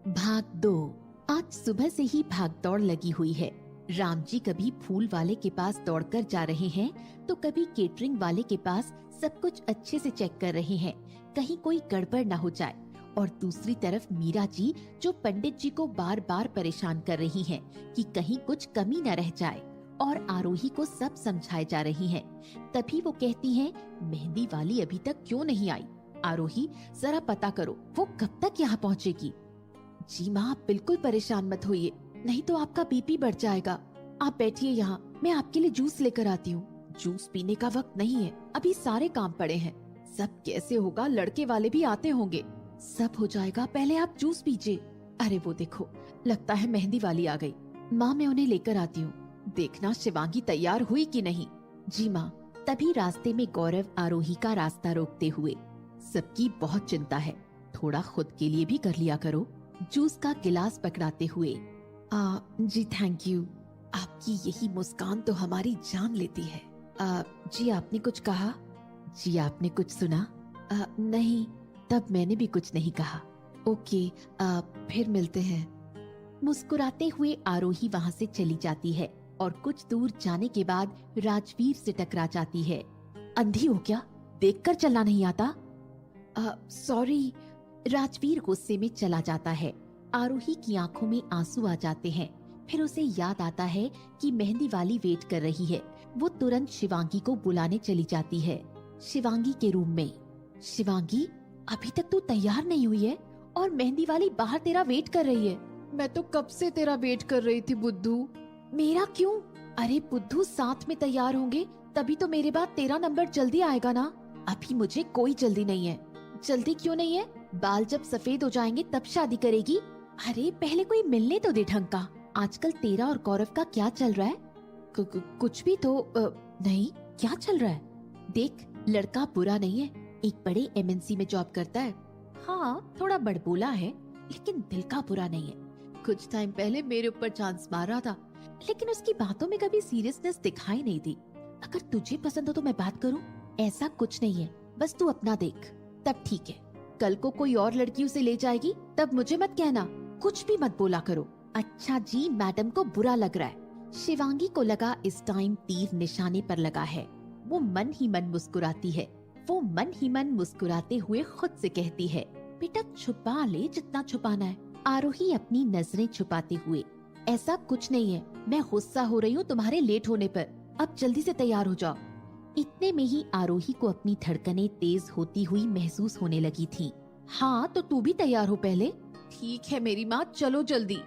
भाग 2। आज सुबह से ही भाग दौड़ लगी हुई है। राम जी कभी फूल वाले के पास दौड़कर जा रहे हैं तो कभी केटरिंग वाले के पास सब कुछ अच्छे से चेक कर रहे हैं, कहीं कोई गड़बड़ न हो जाए। और दूसरी तरफ मीरा जी जो पंडित जी को बार बार परेशान कर रही हैं कि कहीं कुछ कमी न रह जाए, और आरोही को सब समझाए जा रही हैं। तभी वो कहती हैं, मेहंदी वाली अभी तक क्यों नहीं आई? आरोही, जरा पता करो वो कब तक यहाँ पहुँचेगी। जी माँ, आप बिल्कुल परेशान मत होइए, नहीं तो आपका बीपी बढ़ जाएगा। आप बैठिए यहाँ, मैं आपके लिए जूस लेकर आती हूँ। जूस पीने का वक्त नहीं है, अभी सारे काम पड़े हैं। सब कैसे होगा, लड़के वाले भी आते होंगे। सब हो जाएगा, पहले आप जूस पीजिए। अरे वो देखो, लगता है मेहंदी वाली आ गई। माँ, मैं उन्हें लेकर आती हूँ। देखना शिवांगी तैयार हुई कि नहीं। जी माँ। तभी रास्ते में गौरव आरोही का रास्ता रोकते हुए, सबकी बहुत चिंता है, थोड़ा खुद के लिए भी कर लिया करो। जूस का गिलास पकड़ाते हुए, जी थैंक यू। आपकी यही मुस्कान तो हमारी जान लेती है। जी आपने कुछ कहा? जी आपने कुछ सुना? नहीं, तब मैंने भी कुछ नहीं कहा। ओके, फिर मिलते हैं। मुस्कुराते हुए आरोही वहाँ से चली जाती है और कुछ दूर जाने के बाद राजवीर से टकरा जाती है। अंधी हो क्या, देखकर चलना नहीं आता? सॉरी। राजवीर गुस्से में चला जाता है। आरोही की आंखों में आंसू आ जाते हैं। फिर उसे याद आता है कि मेहंदी वाली वेट कर रही है। वो तुरंत शिवांगी को बुलाने चली जाती है। शिवांगी के रूम में, शिवांगी, अभी तक तू तैयार नहीं हुई है और मेहंदी वाली बाहर तेरा वेट कर रही है। मैं तो कब से तेरा वेट कर रही थी बुद्धू। मेरा क्यों? अरे बुद्धू, साथ में तैयार होंगे तभी तो मेरे बाद तेरा नंबर जल्दी आएगा ना। अभी मुझे कोई जल्दी नहीं है। जल्दी क्यों नहीं है? बाल जब सफेद हो जाएंगे तब शादी करेगी। अरे पहले कोई मिलने तो दे ढंग का। आजकल तेरा और गौरव का क्या चल रहा है? कुछ भी तो नहीं, क्या चल रहा है? देख, लड़का बुरा नहीं है, एक बड़े एमएनसी में जॉब करता है। हाँ, थोड़ा बड़बोला है लेकिन दिल का बुरा नहीं है। कुछ टाइम पहले मेरे ऊपर चांस मार रहा था, लेकिन उसकी बातों में कभी सीरियसनेस दिखाई नहीं दी। अगर तुझे पसंद हो तो मैं बात करूं। ऐसा कुछ नहीं है, बस तू अपना देख, तब ठीक है। कल को कोई और लड़की उसे ले जाएगी तब मुझे मत कहना, कुछ भी मत बोला करो। अच्छा जी, मैडम को बुरा लग रहा है। शिवांगी को लगा इस टाइम तीर निशाने पर लगा है। वो मन ही मन मुस्कुराती है। वो मन ही मन मुस्कुराते हुए खुद से कहती है, बेटा छुपा ले जितना छुपाना है। आरोही अपनी नजरें छुपाते हुए, ऐसा कुछ नहीं है, मैं गुस्सा हो रही हूँ तुम्हारे लेट होने पर। अब जल्दी से तैयार हो जाओ। इतने में ही आरोही को अपनी धड़कनें तेज होती हुई महसूस होने लगी थी। हाँ तो तू भी तैयार हो पहले। ठीक है मेरी माँ, चलो जल्दी।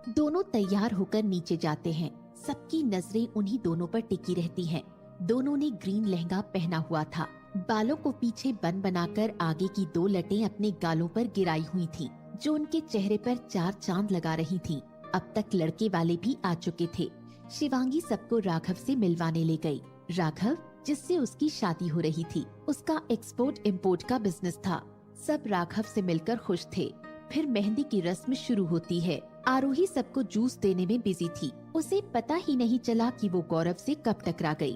दोनों तैयार होकर नीचे जाते हैं। सबकी नजरें उन्हीं दोनों पर टिकी रहती हैं। दोनों ने ग्रीन लहंगा पहना हुआ था। बालों को पीछे बन बनाकर आगे की दो लटें अपने गालों पर गिराई हुई थी, जो उनके चेहरे पर चार चांद लगा रही थी। अब तक लड़के वाले भी आ चुके थे। शिवांगी सबको राघव से मिलवाने ले गई। राघव, जिससे उसकी शादी हो रही थी, उसका एक्सपोर्ट इम्पोर्ट का बिजनेस था। सब राघव से मिलकर खुश थे। फिर मेहंदी की रस्म शुरू होती है। आरोही सबको जूस देने में बिजी थी। उसे पता ही नहीं चला कि वो गौरव से कब टकरा गई।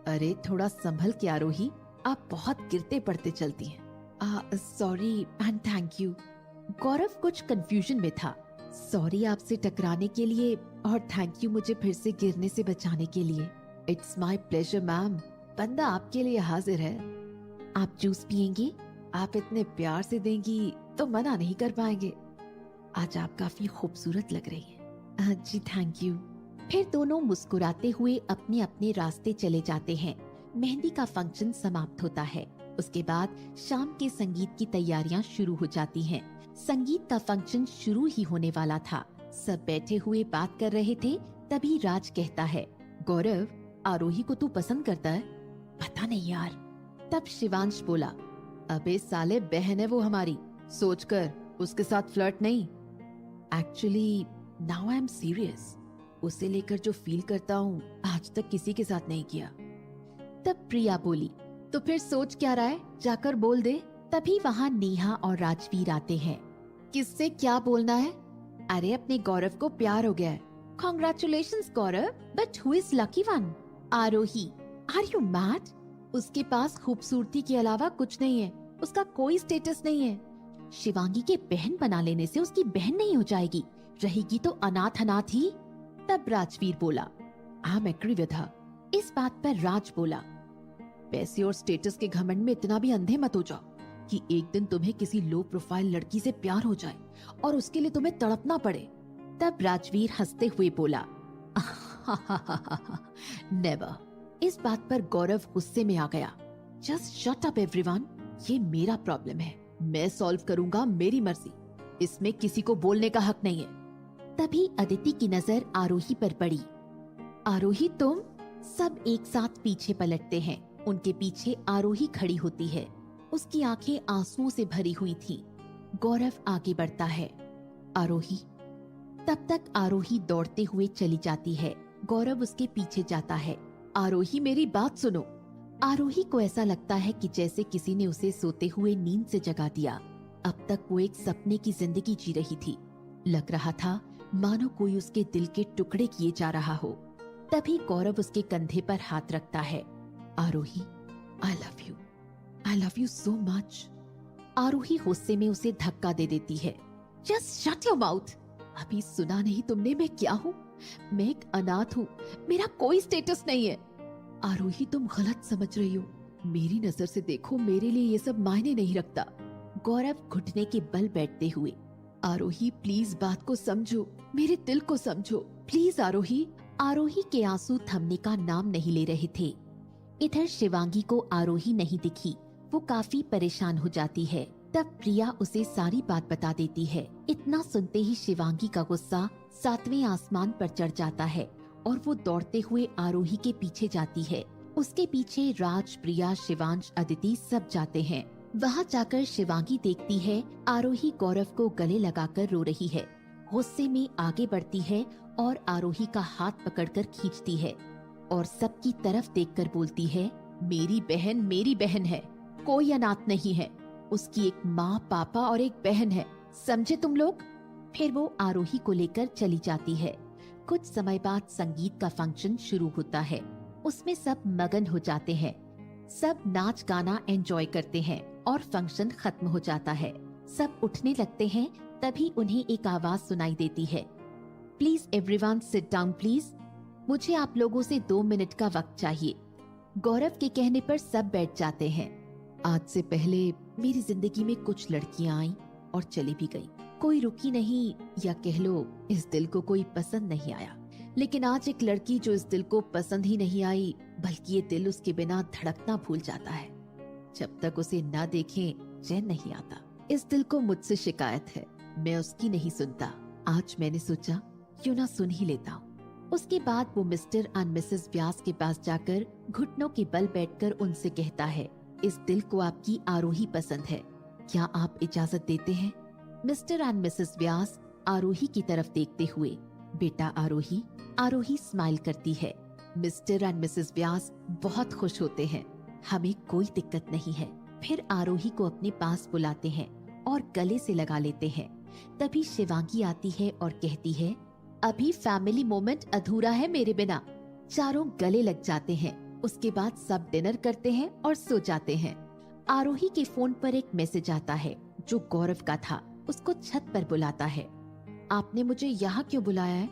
अरे थोड़ा संभल के आरोही, आप बहुत गिरते पड़ते चलती हैं। Sorry and thank you. Gaurav कुछ कंफ्यूजन में था। सॉरी आपसे टकराने के लिए और थैंक यू मुझे फिर से गिरने से बचाने के लिए। इट्स माई प्लेजर मैम, बंदा आपके लिए हाजिर है। आप जूस पियेंगी? आप इतने प्यार से देंगी तो मना नहीं कर पाएंगे। आज आप काफी खूबसूरत लग रही हैं। जी थैंक यू। फिर दोनों मुस्कुराते हुए अपने अपने रास्ते चले जाते हैं। मेहंदी का फंक्शन समाप्त होता है। उसके बाद शाम के संगीत की तैयारियां शुरू हो जाती हैं। संगीत का फंक्शन शुरू ही होने वाला था। सब बैठे हुए बात कर रहे थे, तभी राज कहता है, गौरव, आरोही को तू पसंद करता है? पता नहीं यार। तब शिवांश बोला, अबे साले, बहन है वो हमारी, सोचकर, उसके साथ फ्लर्ट नहीं। Actually now I am serious. उसे लेकर जो फील करता हूँ आज तक किसी के साथ नहीं किया। तब प्रिया बोली, तो फिर सोच क्या रहा है, जाकर बोल दे। तभी वहाँ नेहा और राजवीर आते हैं। किससे क्या बोलना है? अरे अपने गौरव को प्यार हो गया है। Congratulations Gaurav, but who is lucky one? Aarohi, are you mad? उसके पास खूबसूरती के अलावा कुछ नहीं है, उसका कोई स्टेटस नहीं है। शिवांगी के बहन बना लेने से उसकी बहन नहीं हो जाएगी, रहेगी तो अनाथ अनाथ ही। तब राजवीर बोला, I am agree with her. इस बात पर राज बोला, पैसे और स्टेटस के घमंड में इतना भी अंधे मत हो जाओ कि एक दिन तुम्हें किसी लो प्रोफाइल लड़की से प्यार हो जाए और उसके लिए तुम्हें तड़पना पड़े। तब राजवीर हंसते हुए बोला, नेवर। इस बात पर गौरव गुस्से में आ गया। जस्ट शट अप एवरीवन, ये मेरा प्रॉब्लम है, मैं सॉल्व करूंगा, मेरी मर्जी, इसमें किसी को बोलने का हक नहीं है। तभी अदिति की नजर आरोही पर पड़ी। आरोही तुम? सब एक साथ पीछे पलटते हैं। उनके पीछे आरोही खड़ी होती है। उसकी आंखें आंसुओं से भरी हुई थी। गौरव आगे बढ़ता है, आरोही। तब तक आरोही दौड़ते हुए चली जाती है। गौरव उसके पीछे जाता है। आरोही मेरी बात सुनो। आरोही को ऐसा लगता है कि जैसे किसी ने उसे सोते हुए नींद से जगा दिया। अब तक वो एक सपने की जिंदगी जी रही थी। लग रहा था मानो कोई उसके दिल के टुकड़े किए जा रहा हो। तभी गौरव उसके कंधे पर हाथ रखता है। Aarohi, I love you so much. Aarohi गुस्से में उसे धक्का दे देती है। Just shut your mouth. अभी सुना नहीं तुमने मैं क्या हूँ? मैं एक अनाथ हूँ, मेरा कोई स्टेटस नहीं है। आरोही तुम गलत समझ रही हो, मेरी नजर से देखो, मेरे लिए ये सब मायने नहीं रखता। गौरव घुटने के बल बैठते हुए, आरोही प्लीज बात को समझो, मेरे दिल को समझो, प्लीज आरोही। आरोही के आंसू थमने का नाम नहीं ले रहे थे। इधर शिवांगी को आरोही नहीं दिखी। वो काफी परेशान हो जाती है। तब प्रिया उसे सारी बात बता देती है। इतना सुनते ही शिवांगी का गुस्सा 7वें आसमान पर चढ़ जाता है और वो दौड़ते हुए आरोही के पीछे जाती है। उसके पीछे राज, प्रिया, शिवांश, अदिति सब जाते हैं। वहाँ जाकर शिवांगी देखती है आरोही गौरव को गले लगाकर रो रही है। गुस्से में आगे बढ़ती है और आरोही का हाथ पकड़कर खींचती है और सबकी तरफ देखकर बोलती है, मेरी बहन है, कोई अनाथ नहीं है। उसकी एक माँ, पापा और एक बहन है, समझे तुम लोग। फिर वो आरोही को लेकर चली जाती है। कुछ समय बाद संगीत का फंक्शन शुरू होता है। उसमें सब मगन हो जाते हैं। सब नाच गाना एंजॉय करते हैं और फंक्शन खत्म हो जाता है। सब उठने लगते हैं। तभी उन्हें एक आवाज सुनाई देती है, please everyone sit down please. मुझे आप लोगों से 2 मिनट का वक्त चाहिए। गौरव के कहने पर सब बैठ जाते हैं। आज से पहले मेरी जिंदगी में कुछ लड़कियां आईं और चली भी गईं। कोई रुकी नहीं, या कह लो इस दिल को कोई पसंद नहीं आया। लेकिन आज एक लड़की जो इस दिल को पसंद ही नहीं आई, बल्कि ये दिल उसके बिना धड़कना भूल जाता है। जब तक उसे ना देखें चैन नहीं आता। इस दिल को मुझसे शिकायत है, मैं उसकी नहीं सुनता। आज मैंने सोचा क्यों ना सुन ही लेता हूँ। उसके बाद वो मिस्टर एंड मिसेस व्यास के पास जाकर घुटनों के बल बैठकर उनसे कहता है, इस दिल को आपकी आरोही पसंद है, क्या आप इजाजत देते हैं? मिस्टर एंड मिसेस व्यास आरोही की तरफ देखते हुए, बेटा आरोही। आरोही स्माइल करती है। मिस्टर एंड मिसेस व्यास बहुत खुश होते हैं। हमें कोई दिक्कत नहीं है। फिर आरोही को अपने पास बुलाते हैं और गले से लगा लेते हैं। तभी शिवांगी आती है और कहती है, अभी फैमिली मोमेंट अधूरा है मेरे बिना। चारों गले लग जाते हैं। उसके बाद सब डिनर करते हैं और सो जाते हैं। आरोही के फोन पर एक मैसेज आता है जो गौरव का था। उसको छत पर बुलाता है। आपने मुझे यहाँ क्यों बुलाया है?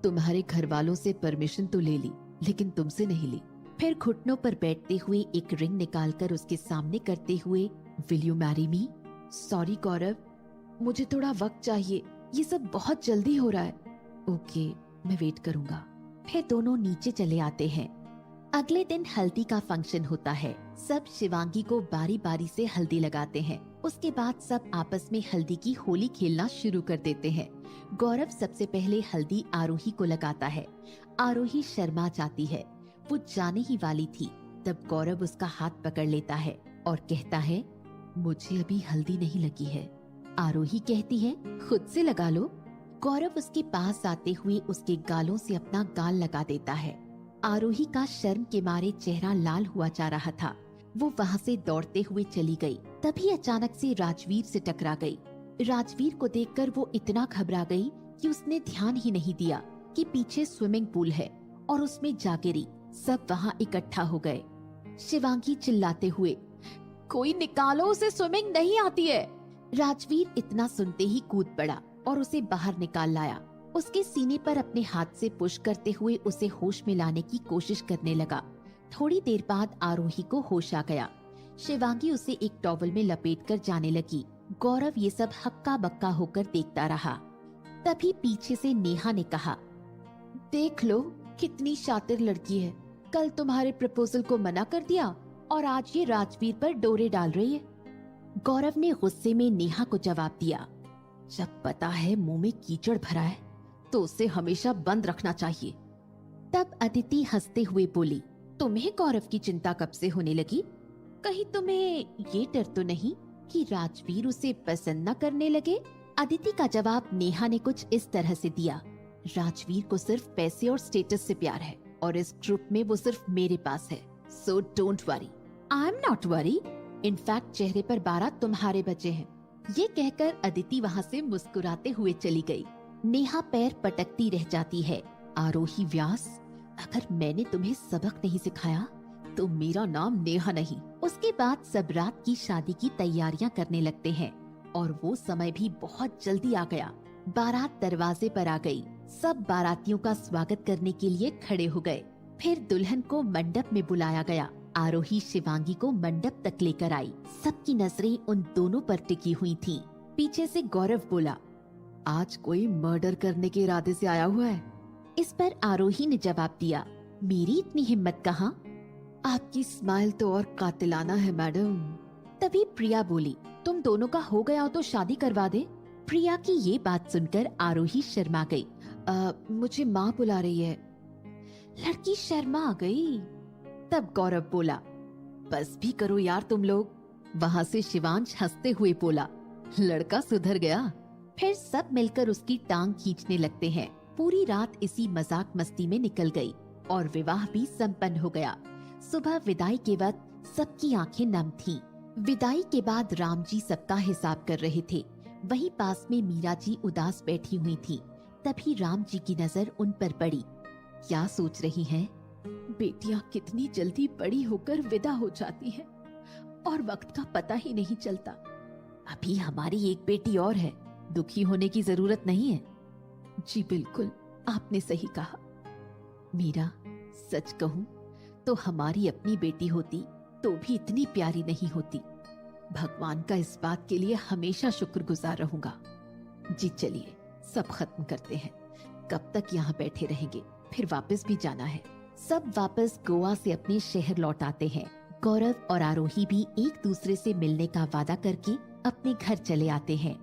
तुम्हारे घर वालों से परमिशन तो ले ली, लेकिन तुमसे नहीं ली। फिर घुटनों पर बैठते हुए एक रिंग निकालकर उसके सामने करते हुए, will you marry me? Sorry Gaurav, मुझे थोड़ा वक्त चाहिए, ये सब बहुत जल्दी हो रहा है। ओके, मैं वेट करूंगा। फिर दोनों नीचे चले आते हैं। अगले दिन हल्दी का फंक्शन होता है। सब शिवांगी को बारी बारी से हल्दी लगाते हैं। उसके बाद सब आपस में हल्दी की होली खेलना शुरू कर देते हैं। गौरव सबसे पहले हल्दी आरोही को लगाता है। आरोही शर्मा जाती है। वो जाने ही वाली थी, तब गौरव उसका हाथ पकड़ लेता है और कहता है, मुझे अभी हल्दी नहीं लगी है। आरोही कहती है, खुद से लगा लो। गौरव उसके पास आते हुए उसके गालों से अपना गाल लगा देता है। आरोही का शर्म के मारे चेहरा लाल हुआ जा रहा था। वो वहाँ से दौड़ते हुए चली गई। तभी अचानक से राजवीर से टकरा गई। राजवीर को देखकर वो इतना घबरा गई कि उसने ध्यान ही नहीं दिया कि पीछे स्विमिंग पूल है और उसमें जा गिरी। सब वहाँ इकट्ठा हो गए। शिवांगी चिल्लाते हुए, कोई निकालो उसे, स्विमिंग नहीं आती है। राजवीर इतना सुनते ही कूद पड़ा और उसे बाहर निकाल लाया। उसके सीने पर अपने हाथ से पुश करते हुए उसे होश में लाने की कोशिश करने लगा। थोड़ी देर बाद आरोही को होश आ गया। शिवांगी उसे एक टॉवल में लपेटकर जाने लगी। गौरव ये सब हक्का बक्का होकर देखता रहा। तभी पीछे से नेहा ने कहा, देख लो कितनी शातिर लड़की है, कल तुम्हारे प्रपोजल को मना कर दिया और आज ये राजवीर पर डोरे डाल रही है। गौरव ने गुस्से में नेहा को जवाब दिया, जब पता है मुंह में कीचड़ भरा है तो उसे हमेशा बंद रखना चाहिए। तब अदिति हंसते हुए बोली, तुम्हें गौरव की चिंता कब से होने लगी? कहीं तुम्हें ये डर तो नहीं कि राजवीर उसे पसंद न करने लगे? अदिति का जवाब नेहा ने कुछ इस तरह से दिया, राजवीर को सिर्फ पैसे और स्टेटस से प्यार है और इस ग्रुप में वो सिर्फ मेरे पास है। So don't worry. I am not worry. In fact चेहरे पर 12 तुम्हारे बचे हैं। ये कहकर अदिति वहाँ से मुस्कुराते हुए चली गई। नेहा पैर पटकती रह जाती है। आरोही व्यास, अगर मैंने तुम्हें सबक नहीं सिखाया तो मेरा नाम नेहा नहीं। उसके बाद सब रात की शादी की तैयारियां करने लगते हैं और वो समय भी बहुत जल्दी आ गया। बारात दरवाजे पर आ गई। सब बारातियों का स्वागत करने के लिए खड़े हो गए। फिर दुल्हन को मंडप में बुलाया गया। आरोही शिवांगी को मंडप तक लेकर आई। सबकी नजरें उन दोनों पर टिकी हुई थीं। पीछे से गौरव बोला, आज कोई मर्डर करने के इरादे से आया हुआ है? इस पर आरोही ने जवाब दिया, मेरी इतनी हिम्मत कहाँ? आपकी स्माइल तो और कातिलाना है मैडम। तभी प्रिया बोली, तुम दोनों का हो गया हो तो शादी करवा दे। प्रिया की ये बात सुनकर आरोही शर्मा गई। मुझे माँ बुला रही है। लड़की शर्मा गई। तब गौरव बोला, बस भी करो यार तुम लोग। वहाँ से शिवांश हंसते हुए बोला, लड़का सुधर गया। फिर सब मिलकर उसकी टांग खींचने लगते हैं। पूरी रात इसी मजाक मस्ती में निकल गई और विवाह भी संपन्न हो गया। सुबह विदाई के वक्त सबकी आंखें नम थीं। विदाई के बाद राम जी सबका हिसाब कर रहे थे। वहीं पास में मीरा जी उदास बैठी हुई थी। तभी राम जी की नजर उन पर पड़ी। क्या सोच रही हैं? बेटियां कितनी जल्दी बड़ी होकर विदा हो जाती हैं और वक्त का पता ही नहीं चलता। अभी हमारी एक बेटी और है, दुखी होने की जरूरत नहीं है। जी बिल्कुल, आपने सही कहा। मीरा, सच कहूं तो हमारी अपनी बेटी होती तो भी इतनी प्यारी नहीं होती। भगवान का इस बात के लिए हमेशा शुक्रगुजार रहूंगा। जी चलिए, सब खत्म करते हैं। कब तक यहाँ बैठे रहेंगे? फिर वापस भी जाना है। सब वापस गोवा से अपने शहर लौट आते हैं। गौरव और आरोही भी एक दूसरे से मिलने का वादा करके अपने घर चले आते हैं।